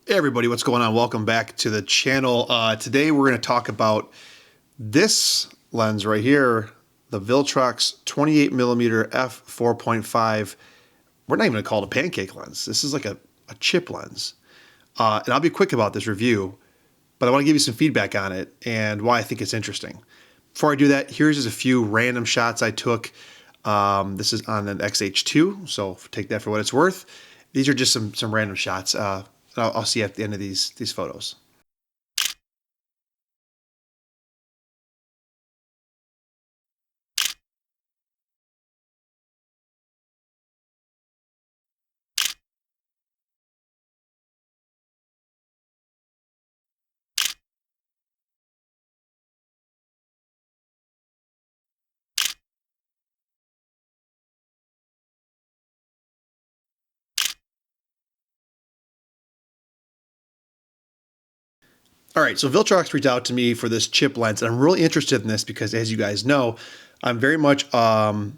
Hey everybody, what's going on? Welcome back to the channel. Today we're going to talk about this lens right here, the Viltrox 28mm f4.5. We're not even going to call it a pancake lens. This is like a chip lens. And I'll be quick about this review, but I want to give you some feedback on it and why I think it's interesting. Before I do that, here's just a few random shots I took. This is on an XH2, so take that for what it's worth. These are just some random shots. I'll see at the end of these photos. All right, so Viltrox reached out to me for this chip lens, and I'm really interested in this because, as you guys know, I'm very much in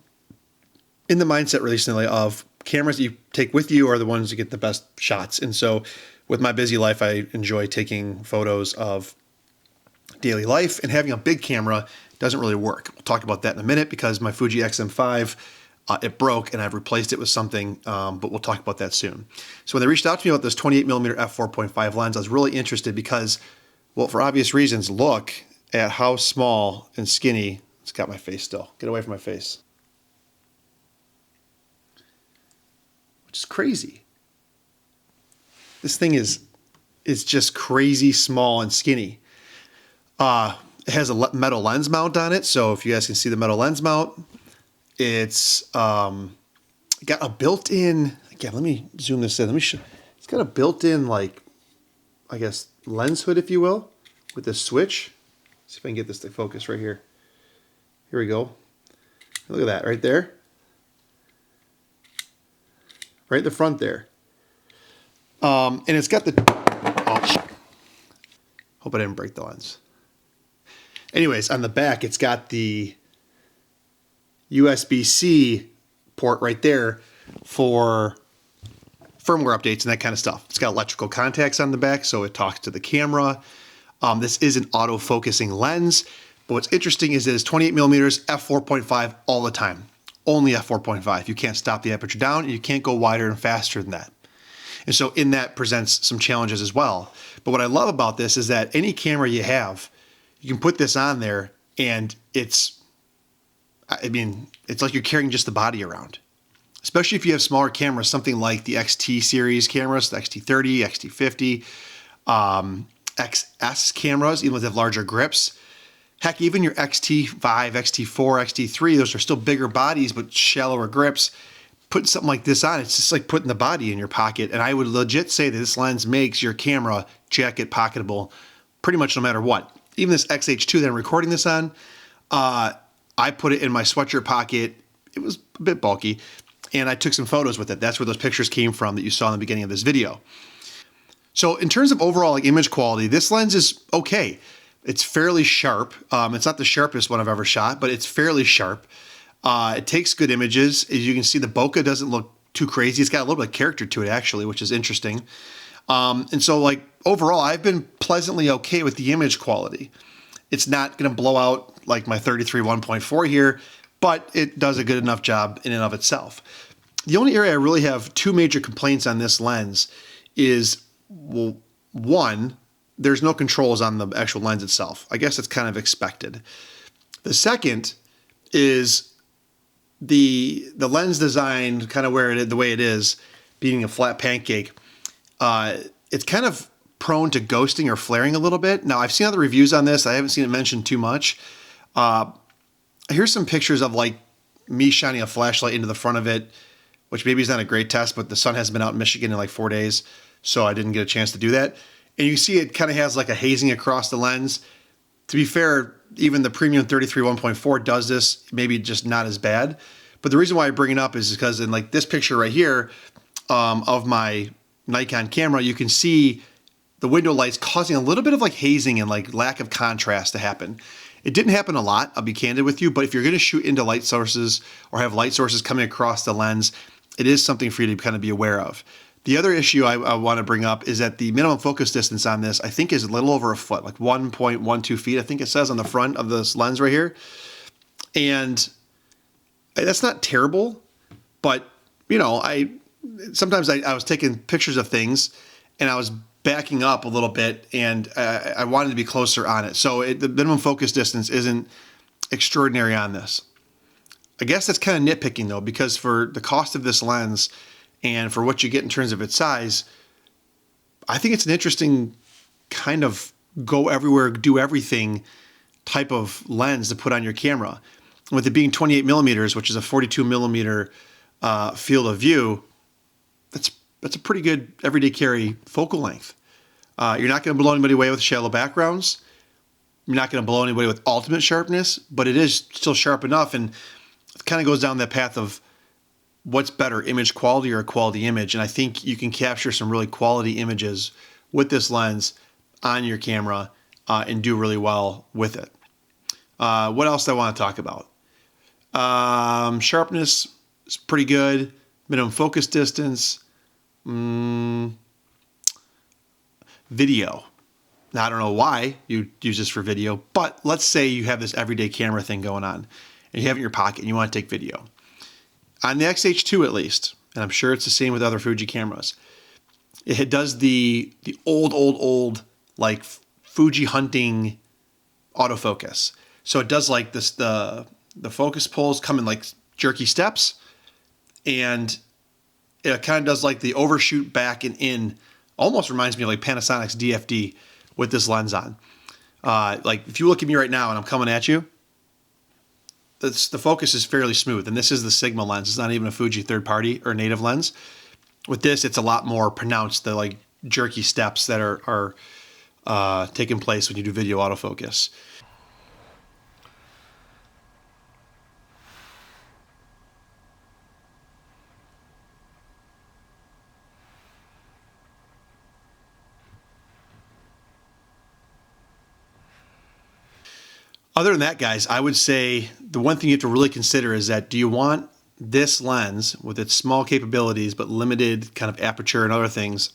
the mindset recently of cameras that you take with you are the ones that get the best shots. And so with my busy life, I enjoy taking photos of daily life, and having a big camera doesn't really work. We'll talk about that in a minute because my Fuji XM5, it broke and I've replaced it with something, but we'll talk about that soon. So when they reached out to me about this 28mm f4.5 lens, I was really interested because, well, for obvious reasons, look at how small and skinny. It's got my face still. Get away from my face. Which is crazy. This thing is just crazy small and skinny. It has a metal lens mount on it, so if you guys can see the metal lens mount, it's got a built-in. Again, let me zoom this in. Let me show. It's got a built-in, like, I guess, lens hood, if you will, with this switch. Let's see if I can get this to focus right here. Here we go. Look at that right there. Right in the front there. And it's got the... Oh, hope I didn't break the lens. Anyways, on the back, it's got the USB-C port right there for firmware updates and that kind of stuff. It's got electrical contacts on the back, so it talks to the camera. This is an auto-focusing lens, but what's interesting is that it's 28mm f4.5 all the time. Only f4.5. You can't stop the aperture down, and you can't go wider and faster than that. And so in that presents some challenges as well. But what I love about this is that any camera you have, you can put this on there and it's like you're carrying just the body around. Especially if you have smaller cameras, something like the XT series cameras, the XT30, XT50, XS cameras, even though they have larger grips. Heck, even your XT5, XT4, XT3, those are still bigger bodies but shallower grips. Putting something like this on, it's just like putting the body in your pocket. And I would legit say that this lens makes your camera jacket pocketable pretty much no matter what. Even this XH2 that I'm recording this on, I put it in my sweatshirt pocket. It was a bit bulky, and I took some photos with it. That's where those pictures came from that you saw in the beginning of this video. So in terms of overall image quality, this lens is okay. It's fairly sharp. It's not the sharpest one I've ever shot, but it's fairly sharp. It takes good images. As you can see, the bokeh doesn't look too crazy. It's got a little bit of character to it, actually, which is interesting. And so, like, overall, I've been pleasantly okay with the image quality. It's not going to blow out like my 33 1.4 here, but it does a good enough job in and of itself. The only area I really have two major complaints on this lens is, well, one, there's no controls on the actual lens itself. I guess it's kind of expected. The second is the lens design, kind of where it is, the way it is, being a flat pancake. It's kind of prone to ghosting or flaring a little bit. Now, I've seen other reviews on this. I haven't seen it mentioned too much. Here's some pictures of like me shining a flashlight into the front of it, which maybe is not a great test, but the sun hasn't been out in Michigan in like 4 days, so I didn't get a chance to do that. And you see it kind of has like a hazing across the lens. To be fair, even the premium 33 1.4 does this, maybe just not as bad. But the reason why I bring it up is because in like this picture right here of my Nikon camera, you can see the window lights causing a little bit of like hazing and like lack of contrast to happen. It didn't happen a lot, I'll be candid with you, but if you're going to shoot into light sources or have light sources coming across the lens, it is something for you to kind of be aware of. The other issue I want to bring up is that the minimum focus distance on this, I think, is a little over a foot, like 1.12 feet. I think it says on the front of this lens right here. And that's not terrible, but you know, sometimes I was taking pictures of things and I was backing up a little bit, and I wanted to be closer on it. So the minimum focus distance isn't extraordinary on this. I guess that's kind of nitpicking though, because for the cost of this lens and for what you get in terms of its size, I think it's an interesting kind of go everywhere, do everything type of lens to put on your camera. With it being 28 millimeters, which is a 42 millimeter field of view, that's a pretty good everyday carry focal length. You're not going to blow anybody away with shallow backgrounds. You're not going to blow anybody with ultimate sharpness, but it is still sharp enough, and it kind of goes down that path of what's better, image quality or a quality image. And I think you can capture some really quality images with this lens on your camera and do really well with it. What else do I want to talk about? Sharpness is pretty good. Minimum focus distance. Video. Now, I don't know why you use this for video, but let's say you have this everyday camera thing going on and you have it in your pocket and you want to take video. On the XH2 at least, and I'm sure it's the same with other Fuji cameras, it does the old like Fuji hunting autofocus. So it does like this, the focus pulls come in like jerky steps, and it kind of does like the overshoot back and in. Almost reminds me of like Panasonic's DFD with this lens on. Like if you look at me right now and I'm coming at you, the focus is fairly smooth. And this is the Sigma lens. It's not even a Fuji third party or native lens. With this, it's a lot more pronounced, the like jerky steps that are taking place when you do video autofocus. Other than that, guys, I would say the one thing you have to really consider is that, do you want this lens with its small capabilities but limited kind of aperture and other things,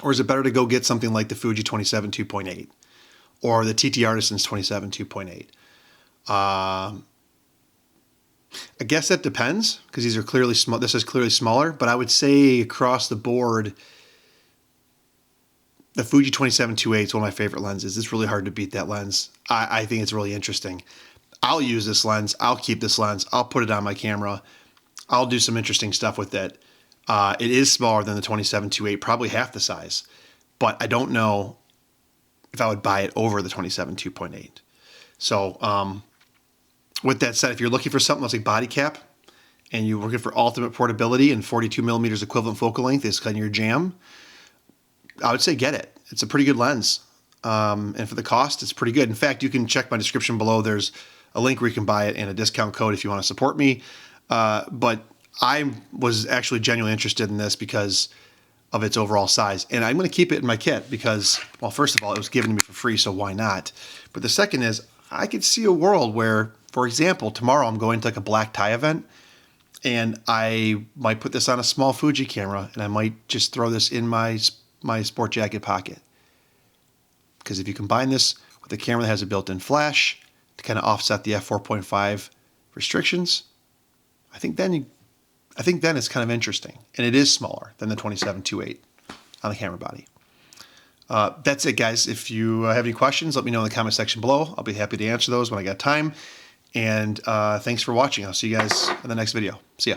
or is it better to go get something like the Fuji 27 2.8 or the TT Artisan's 27 2.8? I guess that depends, because these are clearly small. This is clearly smaller, but I would say across the board, the Fuji 27 2.8 is one of my favorite lenses. It's really hard to beat that lens. I think it's really interesting. I'll use this lens. I'll keep this lens. I'll put it on my camera. I'll do some interesting stuff with it. It is smaller than the 27 2.8, probably half the size, but I don't know if I would buy it over the 27 2.8. So with that said, if you're looking for something that's like body cap and you're looking for ultimate portability and 42 millimeters equivalent focal length is kind of your jam, I would say get it. It's a pretty good lens. And for the cost, it's pretty good. In fact, you can check my description below. There's a link where you can buy it and a discount code if you want to support me. But I was actually genuinely interested in this because of its overall size. And I'm going to keep it in my kit because, well, first of all, it was given to me for free, so why not? But the second is, I could see a world where, for example, tomorrow I'm going to like a black tie event, and I might put this on a small Fuji camera, and I might just throw this in my sport jacket pocket. Because if you combine this with a camera that has a built-in flash to kind of offset the f4.5 restrictions, I think then it's kind of interesting. And it is smaller than the 27 2.8 on the camera body. That's it, guys. If you have any questions, let me know in the comment section below. I'll be happy to answer those when I got time. And thanks for watching. I'll see you guys in the next video. See ya.